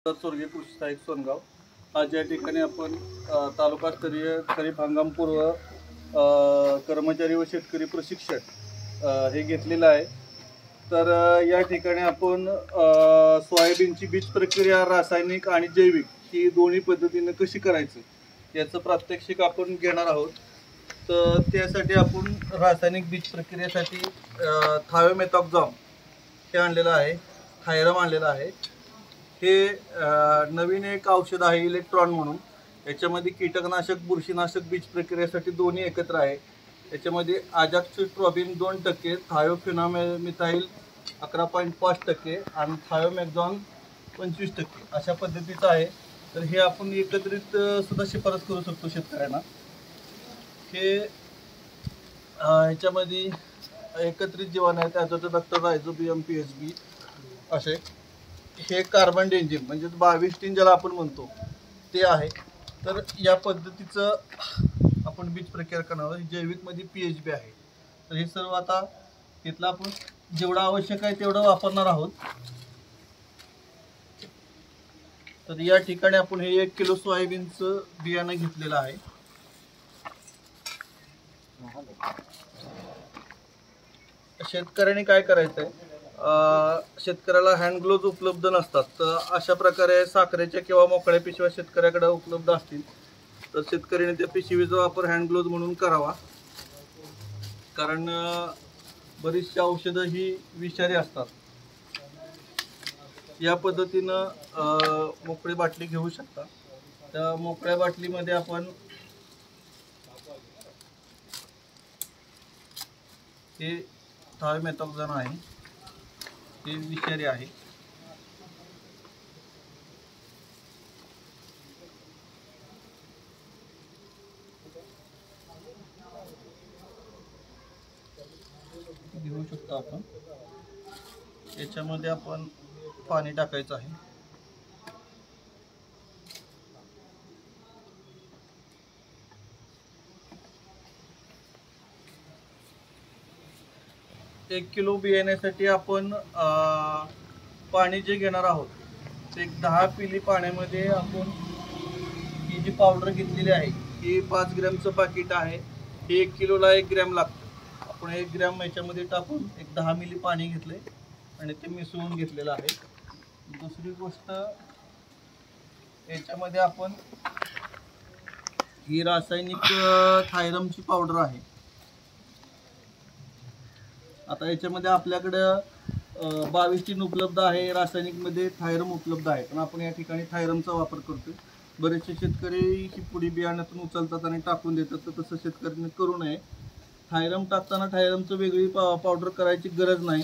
स्वर्गीय कृषी सहाय्यक सोनगाव। आज या ठिकाणी आपण तालुकास्तरीय खरीप हंगामपूर्व कर्मचारी व शेतकरी प्रशिक्षण हे घेतलेलं आहे। तर या ठिकाणी आपण सोयाबीनची बीज प्रक्रिया रासायनिक आणि जैविक ही दोन्ही पद्धतीने कशी करायचं याचं प्रात्यक्षिक आपण घेणार आहोत। तर त्यासाठी आपण रासायनिक बीज प्रक्रियेसाठी थायोमेथॉक्झाम हे आणलेलं आहे, थायरम आणलेलं आहे। हे नवीन एक औषध आहे इलेक्ट्रॉन म्हणून। याच्यामध्ये कीटकनाशक बुरशीनाशक बीज प्रक्रियेसाठी दोन्ही एकत्र आहे। याच्यामध्ये अजॅक्सिट्रोबिन 2%, थायोफिनामिथाइल 11.5% आणि थायोमेक्झॉन 25% अशा पद्धतीचं आहे। तर हे आपण एकत्रित सुद्धा शिफारस करू शकतो शेतकऱ्यांना। हे ह्याच्यामध्ये एकत्रित जीवाणू आहेत, अझोथोबॅक्टर, रायझोबियम, पीएचबी असे। हे कार्बन डेंजिम म्हणजे 22 ज्याला आपण म्हणतो ते आहे। तर या पद्धतीचं आपण बीज प्रक्रिया करणार आहोत। जैविकमध्ये पीएचबी आहे। तर हे सर्व आता तिथलं आपण जेवढं आवश्यक आहे तेवढं वापरणार आहोत। तर या ठिकाणी आपण हे 1 किलो सोयाबीनचं बियाणं घेतलेलं आहे। शेतकऱ्यांनी काय करायचं आहे, शेतकऱ्याला हँड ग्लोव्ज उपलब्ध नसतात। तर अशा प्रकारे साखरेच्या किंवा मोकळ्या पिशव्या शेतकऱ्याकडे उपलब्ध असतील तर शेतकऱ्याने त्या पिशवीचा वापर हँड ग्लोव्ज म्हणून करावा। कारण बरीचशी औषधं ही विषारी असतात। या पद्धतीनं मोकळी बाटली घेऊ शकता। त्या मोकळ्या बाटलीमध्ये आपण हे थायोमेथॉक्झाम आहे, हे विषारी आहे। घेऊ शकतो आपण। याच्यामध्ये आपण पाणी टाकायचं आहे। एक किलो बियाण्यासाठी आपण पाणी जे घेणार आहोत ते 10 पिली पाण्यामध्ये आपण ही जी पावडर घेतलेली आहे ही 5 ग्रॅमचं पाकिट आहे। हे 1 किलोला 1 ग्रॅम लागतं। आपण 1 ग्रॅम याच्यामध्ये टाकून एक 10 मिली पाणी घेतले आणि ते मिसळून घेतलेलं आहे। दुसरी गोष्ट, याच्यामध्ये आपण ही रासायनिक थायरमची पावडर आहे। आता याच्यामध्ये आपल्याकडं 22 उपलब्ध आहे, रासायनिकमध्ये थायरम उपलब्ध आहे, पण आपण या ठिकाणी थायरमचा वापर करतोय। बरेचसे शेतकरी ही पुडी बियाण्यातून उचलतात आणि टाकून देतात, तर तसं शेतकऱ्यांनी करू नये। थायरम टाकताना थायरमचं वेगळी पावडर करायची गरज नाही।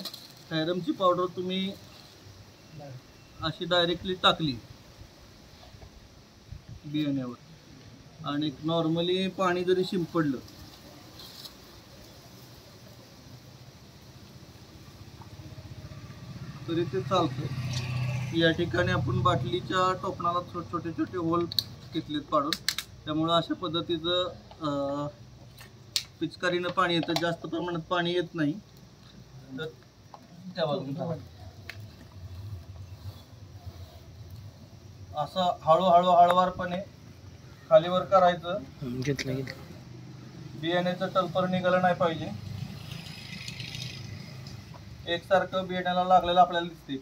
थायरमची पावडर तुम्ही अशी डायरेक्टली टाकली बियाण्यावर आणि नॉर्मली पाणी जरी शिंपडलं तरी ते चालतं। या ठिकाणी आपण बाटलीच्या टोपणाला छोटे छोटे होल घेतलेत पाडून, त्यामुळं अशा पद्धतीचं पिचकारीनं पाणी येतं, जास्त प्रमाणात पाणी येत नाही। तर त्या बाजूला असं हळूहळू हळूवारपणे खालीवर करायचं। बियाण्याचं टलपर निघालं नाही पाहिजे। एकसारखं बियाण्याला लागलेलं आपल्याला दिसते,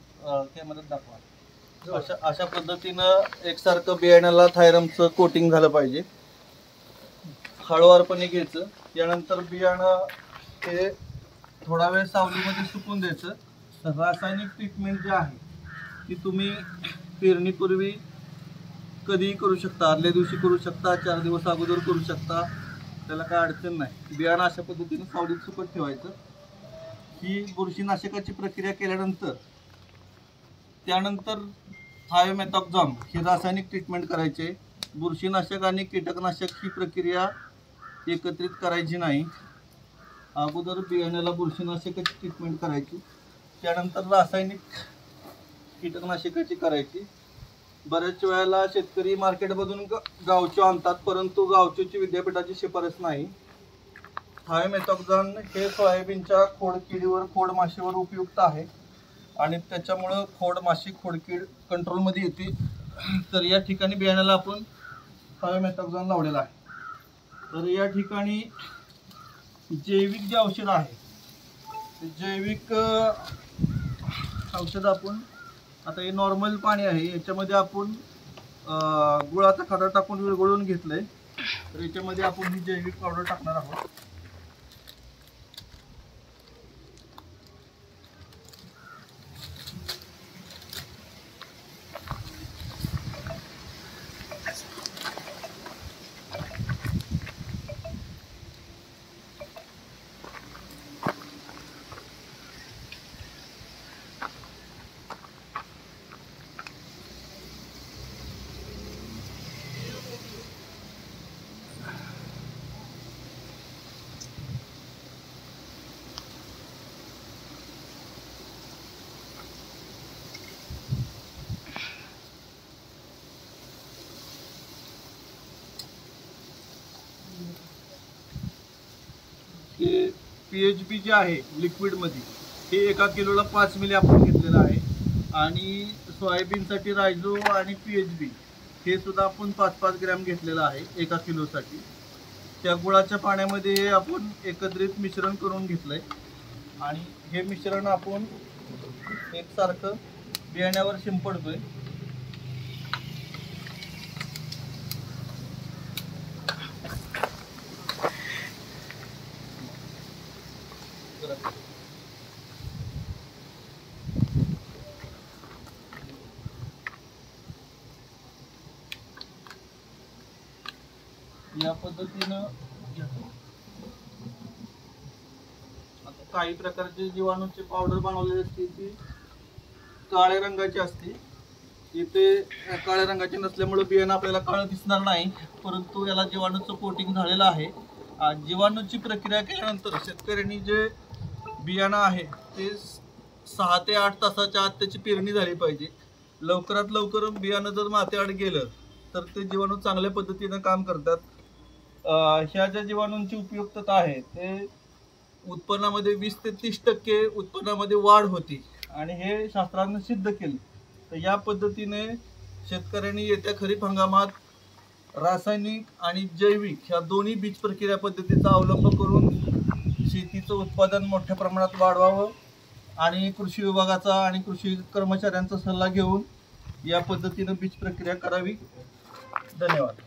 कॅमेऱ्यात दाखवा। अशा पद्धतीनं एकसारखं बियाण्याला थायरमचं कोटिंग झालं पाहिजे। हळूवारपणे घ्यायचं। यानंतर बियाणं हे थोडा वेळ सावलीमध्ये सुकून द्यायचं। रासायनिक ट्रीटमेंट जी आहे ती तुम्ही पेरणीपूर्वी कधीही करू शकता, आदल्या दिवशी करू शकता, 4 दिवस अगोदर करू शकता, त्याला काय अडचण नाही। बियाणं अशा पद्धतीने सावलीत सुकत ठेवायचं। ही बुरशीनाशकाची प्रक्रिया केल्यानंतर त्यानंतर थायोमेथॉक्झाम ही रासायनिक ट्रीटमेंट करायचे। बुरशीनाशक आणि कीटकनाशक ही प्रक्रिया एकत्रित करायची नाही। अगोदर बियाण्याला बुरशीनाशकाची ट्रीटमेंट करायची, त्यानंतर रासायनिक कीटकनाशकाची करायची। बऱ्याच वेळेला शेतकरी मार्केटमधून गावचे आणतात, परंतु गावचीची विद्यापीठाची शिफारस नाही। थायोमेथॉक्झाम हे सोयाबीनच्या खोड किडीवर, खोड माशीवर उपयुक्त आहे। आणि त्याच्यामुळं खोड माशी खोडकीड कंट्रोलमध्ये येते. तर या ठिकाणी बियाण्याला आपण थायोमेथाक्झोन लावलेला आहे. तर या ठिकाणी जैविक जे औषध आहे ते जैविक औषध आपण आता हे नॉर्मल पाणी आहे, याच्यामध्ये आपण गुळाचा खडा टाकून विरघळून घेतलंय. तर याच्यामध्ये आपण ही जैविक पावडर टाकणार आहोत. हे PHB जे आहे लिक्विडमध्ये हे 1 किलोला 5 मिली आपण घेतलेलं आहे. आणि सोयाबीनसाठी रायझो आणि PHB हे सुद्धा आपण 5-5 ग्रॅम घेतलेलं आहे 1 किलोसाठी. त्या गुळाच्या पाण्यामध्ये हे आपण एकत्रित मिश्रण करून घेतलंय आणि हे मिश्रण आपण एकसारखं बियाण्यावर शिंपडतोय. या पद्धतीनं आता काही प्रकारचे जीवाणूची पावडर बनवलेली असते ती काळ्या रंगाची असते. इथे काळ्या रंगाची नसल्यामुळे बियाणं आपल्याला काळं दिसणार नाही, परंतु याला जीवाणूचं कोटिंग झालेलं आहे. जीवाणूची प्रक्रिया केल्यानंतर शेतकऱ्यांनी जे बियाणं आहे ते 6 ते 8 तासाच्या आत त्याची पेरणी झाली पाहिजे. लवकरात लवकर बियाणं जर मातीआड गेलं तर ते जीवाणू चांगल्या पद्धतीनं काम करतात. ह्या ज्या जीवाणूंची उपयुक्तता आहे ते उत्पन्नामध्ये 20 ते 30% उत्पन्नामध्ये वाढ होती आणि हे शास्त्रानं सिद्ध केले. तर या पद्धतीने शेतकऱ्यांनी येत्या खरीप हंगामात रासायनिक आणि जैविक ह्या दोन्ही बीज प्रक्रिया पद्धतीचा अवलंब करून शेतीचं उत्पादन मोठ्या प्रमाणात वाढवावं आणि कृषी विभागाचा आणि कृषी कर्मचाऱ्यांचा सल्ला घेऊन या पद्धतीनं बीज प्रक्रिया करावी. धन्यवाद.